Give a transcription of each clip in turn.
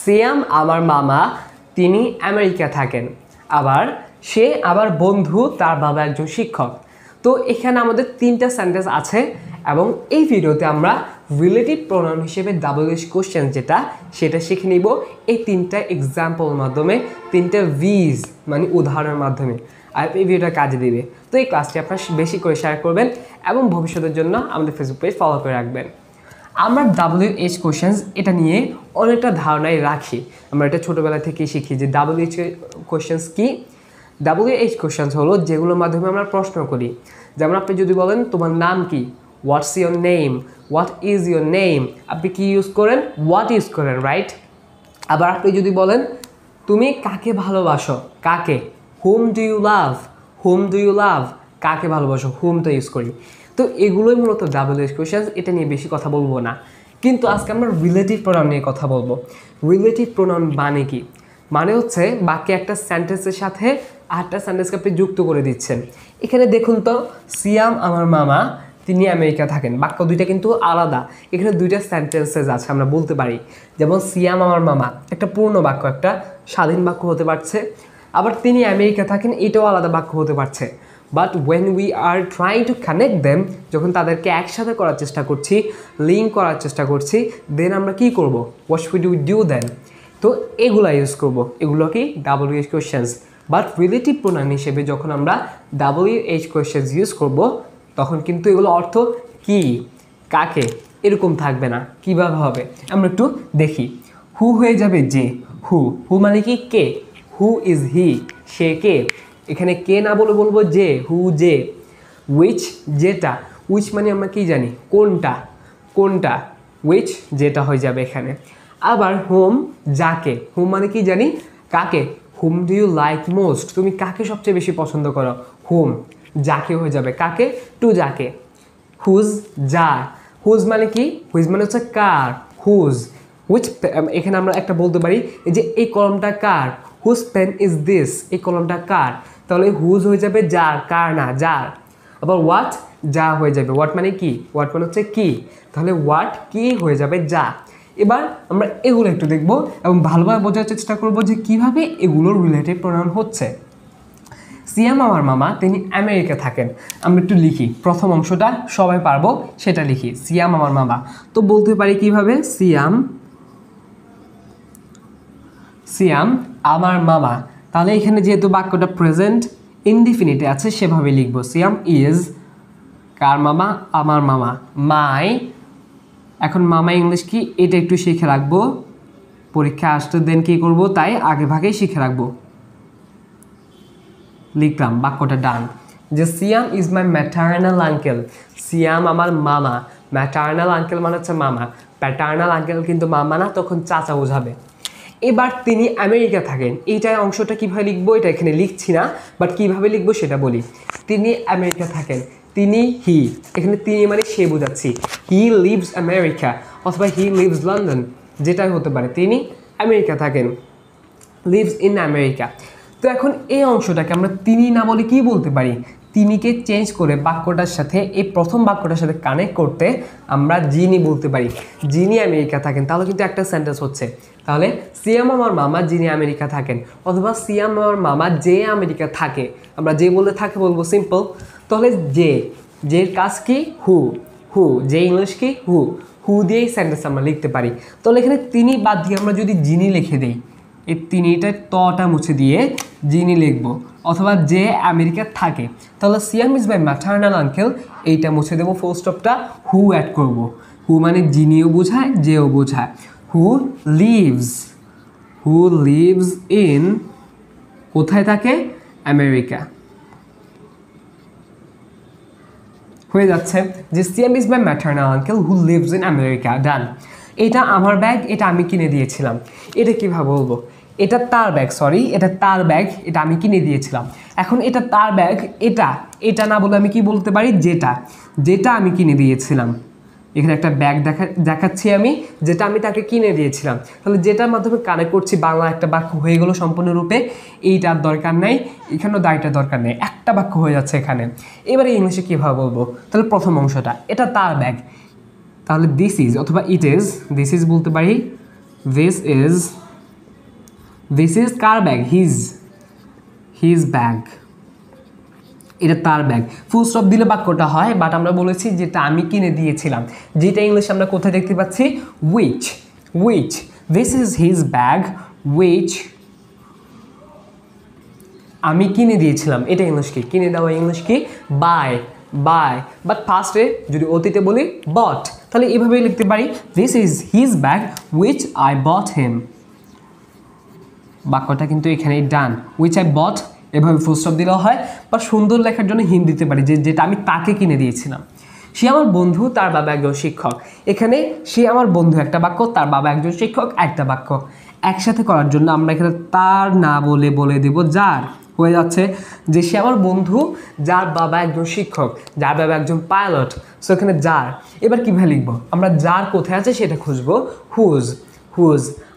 সিয়াম আমার মামা, তিনি আমেরিকা থাকেন। আবার সে আবার বন্ধু, তার বাবা একজন শিক্ষক। তো এখানে আমাদের তিনটা সেন্টেন্স আছে এবং এই ভিডিওতে আমরা রিলেটিভ প্রোনাউন হিসেবে WH কোশ্চেন যেটা সেটা শিখে নিব এই তিনটা এক্সাম্পলের মাধ্যমে, তিনটা ভিজ মানে উদাহরণের মাধ্যমে। আর এই ভিডিওটা কাজে দিবে। তো এই ক্লাসটি আপনারা বেশি করে শেয়ার করবেন এবং ভবিষ্যতের জন্য আমাদের ফেসবুক পেজ ফলো করে রাখবেন। আমরা WH কোশ্চেন্স এটা নিয়ে অনেকটা ধারণাই রাখি, আমরা এটা ছোটোবেলা থেকেই শিখি যে WH কোশ্চেন্স কি। WH কোশ্চেন্স হলো যেগুলোর মাধ্যমে আমরা প্রশ্ন করি। যেমন আপনি যদি বলেন তোমার নাম কি, what's your name, what is your name, আপনি কি ইউজ করেন, হোয়াট ইউজ করেন, রাইট। আবার আপনি যদি বলেন তুমি কাকে ভালোবাসো, কাকে, whom do you love, whom do you love, কাকে ভালোবাসো, হুমটা ইউজ করি। তো এগুলোই মূলত WH কোশ্চেন্স, এটা নিয়ে বেশি কথা বলবো না। কিন্তু আজকে আমরা রিলেটিভ প্রোনাউন নিয়ে কথা বলবো। রিলেটিভ প্রোনাউন মানে কি? মানে হচ্ছে বাকি একটা সেন্টেন্সের সাথে আরেকটা সেন্টেন্সকে আপনি যুক্ত করে দিচ্ছেন। এখানে দেখুন তো, সিয়াম আমার মামা, তিনি আমেরিকা থাকেন, বাক্য দুইটা কিন্তু আলাদা। এখানে দুইটা সেন্টেন্সেস আছে, আমরা বলতে পারি। যেমন সিয়াম আমার মামা একটা পূর্ণ বাক্য, একটা স্বাধীন বাক্য হতে পারছে। আবার তিনি আমেরিকা থাকেন, এটাও আলাদা বাক্য হতে পারছে। But when we are trying to connect them, যখন তাদেরকে একসাথে করার চেষ্টা করছি, লিঙ্ক করার চেষ্টা করছি, দেন আমরা কি করব, what should we do then. তো এগুলো ইউজ করব, এগুলো কি WH questions. But relative pronoun হিসেবে যখন আমরা WH কোশ্চেন্স ইউজ করব, তখন কিন্তু এগুলো অর্থ কি, কাকে, এরকম থাকবে না। কিভাবে হবে আমরা একটু দেখি। হু হয়ে যাবে যে, হু, হু মানে কি কে, হু ইজ হি, সে কে। এখানে কে না বলে বলবো যে, হু যে। উইচ যেটা, উইচ মানে আমরা কি জানি, কোনটা, কোনটা, উইচ যেটা হয়ে যাবে এখানে। আবার হোম যাকে, হোম মানে কি জানি, কাকে, whom do you like most, তুমি কাকে সবচেয়ে বেশি পছন্দ করো, হোম যাকে হয়ে যাবে, কাকে, টু যাকে। হুজ যা, হুজ মানে কি, হুইজ মানে হচ্ছে কার, হুজ। হুইচ, এখানে আমরা একটা বলতে পারি এই যে এই কলমটা কার, হুজ পেন ইজ দিস, এই কলমটা কার। তাহলে হুজ হয়ে যাবে যার, কার না, যার। আবার হোয়াট যা হয়ে যাবে, হোয়াট মানে কি, হোয়াট মানে হচ্ছে কি, তাহলে হোয়াট কি হয়ে যাবে যা। এবার আমরা এগুলো একটু দেখব এবং ভালোভাবে বোঝার চেষ্টা করব যে কিভাবে এগুলোর রিলেটিভ প্রোনাউন হচ্ছে। সিয়াম আমার মামা, তিনি আমেরিকা থাকেন। আমরা একটু লিখি, প্রথম অংশটা সবাই পারবো সেটা লিখি, সিয়াম আমার মামা। তো বলতে পারি কিভাবে, সিয়াম, সিয়াম আমার মামা। তাহলে এখানে যেহেতু বাক্যটা প্রেজেন্ট ইনডিফিনিটে আছে, সেভাবে লিখবো, সিয়াম ইজ কার মামা, আমার মামা, মাই। এখন মামা ইংলিশ কি, এটা একটু শিখে রাখবো, পরীক্ষা আসতে দেন কী করবো, তাই আগে ভাগেই শিখে রাখবো। লিখলাম, বাক্যটা ডান। যে Siyam is my maternal uncle, সিয়াম আমার মামা, ম্যাটার্নাল আঙ্কেল মানে হচ্ছে মামা, প্যাটার্নাল আঙ্কেল কিন্তু মামা না, তখন চাচা বোঝাবে। এবার তিনি আমেরিকা থাকেন, এইটা অংশটা কীভাবে লিখবো এটা এখানে লিখছি না, বাট কীভাবে লিখবো সেটা বলি। তিনি আমেরিকা থাকেন, তিনি হি, এখানে তিনি মানে সে বোঝাচ্ছি, হি লিভস আমেরিকা অথবা হি লিভস লন্ডন, যেটাই হতে পারে, তিনি আমেরিকা থাকেন, লিভস ইন আমেরিকা। তো এখন এই অংশটাকে আমরা তিনি না বলে কি বলতে পারি, তিনিকে চেঞ্জ করে বাক্যটার সাথে, এই প্রথম বাক্যটার সাথে কানেক্ট করতে আমরা যিনি বলতে পারি, যিনি আমেরিকা থাকেন। তাহলে কিন্তু একটা সেন্টেন্স হচ্ছে। তাহলে সিয়াম আমার মামা যিনি আমেরিকা থাকেন, অথবা সিয়াম আমার মামা যে আমেরিকা থাকে, আমরা যে বলতে থাকে বলবো সিম্পল। তাহলে যে, যের কাজ কি, হু, হু, যে ইংলিশ কি, হু, হু দিয়েই সেন্টেন্স আমরা লিখতে পারি। তাহলে এখানে তিনি বাদ দিয়ে আমরা যদি যিনি লিখে দিই, এই তিনিটা তটা মুছে দিয়ে যিনি লিখব, অথবা যে আমেরিকা থাকে, তাহলে সিয়াম ইজ মাই ম্যাটার্নাল আঙ্কেল, এইটা মুছে দেবো, ফুল স্টপটা, হু অ্যাড করব। হু মানে যিনিও বোঝায়, যেও বোঝায়। Who lives, who lives in, কোথায় থাকে, আমেরিকা। হয়ে যাচ্ছে যে Siyam is my maternal uncle who lives in America, done. এটা আমার ব্যাগ, এটা আমি কিনে দিয়েছিলাম। এটা কীভাবে বলবো, এটা তার ব্যাগ, সরি এটা তার ব্যাগ, এটা আমি কিনে দিয়েছিলাম। এখন এটা তার ব্যাগ, এটা, এটা না বলে আমি কি বলতে পারি, যেটা, যেটা আমি কিনে দিয়েছিলাম। এখানে একটা ব্যাগ দেখাচ্ছি আমি, যেটা আমি তাকে কিনে দিয়েছিলাম। তাহলে যেটার মাধ্যমে কানেক্ট করছি, বাংলা একটা বাক্য হয়ে গেল সম্পূর্ণরূপে। এইটার দরকার নেই, এখানেও দায়টার দরকার নেই, একটা বাক্য হয়ে যাচ্ছে এখানে। এবারে ইংলিশে কীভাবে বলবো, তাহলে প্রথম অংশটা, এটা তার ব্যাগ, তাহলে দিস ইজ অথবা ইট ইজ, দিস ইজ বলতে পারি, this is this is car bag? His bag, এটা তার ব্যাগ। ফুল স্টপ দিলে বাক্যটা হয়, বাট আমরা বলেছি যেটা আমি কিনে দিয়েছিলাম, যেটা ইংলিশ আমরা কোথায় দেখতে পাচ্ছি? Which this is his bag which আমি কিনে দিয়েছিলাম। এটা ইংলিশ কি? কিনে দেওয়া ইংলিশ কি? বাই। বাট ফার্স্টে যদি অতীতে বলি বট, তাহলে এভাবেই লিখতে পারি this is his bag which I bought him. বাক্যটা কিন্তু এখানেই ডান। উইচ আই বট এভাবে ফুল স্টপ দিলেও হয়, বা সুন্দর লেখার জন্য হিম দিতে পারি, যেটা আমি তাকে কিনে দিয়েছিলাম। সে আমার বন্ধু, তার বাবা একজন শিক্ষক। এখানে সে আমার বন্ধু একটা বাক্য, তার বাবা একজন শিক্ষক একটা বাক্য। একসাথে করার জন্য আমরা এখানে তার না বলে দেব যার। হয়ে যাচ্ছে যে সে আমার বন্ধু যার বাবা একজন শিক্ষক, যার বাবা একজন পাইলট। সো এখানে যার। এবার কীভাবে লিখবো? আমরা যার কোথায় আছে সেটা খুঁজবো, হুজ।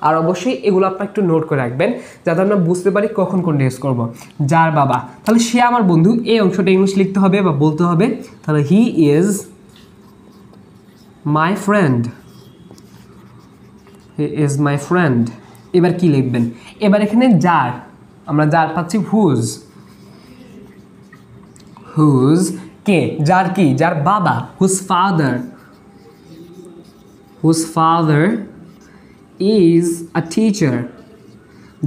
আর অবশ্যই এগুলো আপনারা একটু নোট করে রাখবেন, যাতে আমরা বুঝতে পারি কখন কোনটা ইউজ করবো। যার বাবা, তাহলে সে আমার বন্ধু, এই অংশটা ইংলিশ লিখতে হবে বা বলতে হবে। তাহলে হি ইজ মাই ফ্রেন্ড। এবার কি লিখবেন? এবার এখানে যার, আমরা যার পাচ্ছি হুজ কে? যার কি? যার বাবা, whose father is a teacher,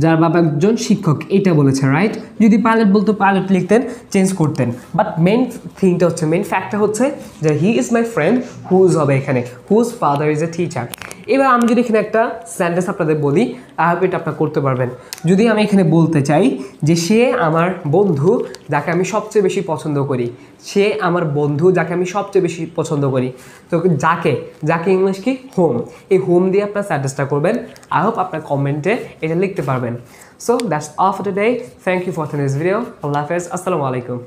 যার বাবা একজন শিক্ষক, এটা বলেছে, রাইট? যদি পাইলট বলতো পাইলট লিখতেন, চেঞ্জ করতেন। বাট মেন থিংটা হচ্ছে, মেন ফ্যাক্টটা হচ্ছে যে he is my friend, whose হবে এখানে, whose father is a teacher. এবার আমি যদি এখানে একটা সেন্টেন্স আপনাদের বলি, আই হোপ এটা আপনারা করতে পারবেন। যদি আমি এখানে বলতে চাই যে সে আমার বন্ধু যাকে আমি সবচেয়ে বেশি পছন্দ করি, সে আমার বন্ধু যাকে আমি সবচেয়ে বেশি পছন্দ করি, তো যাকে ইংলিশ কি? হোম। এই হোম দিয়ে আপনার সেন্টেন্সটা করবেন। আই হোপ আপনার কমেন্টে এটা লিখতে পারবেন। So that's all for today. Thank you for this video. আল্লাহ হাফেজ, আসসালামু আলাইকুম।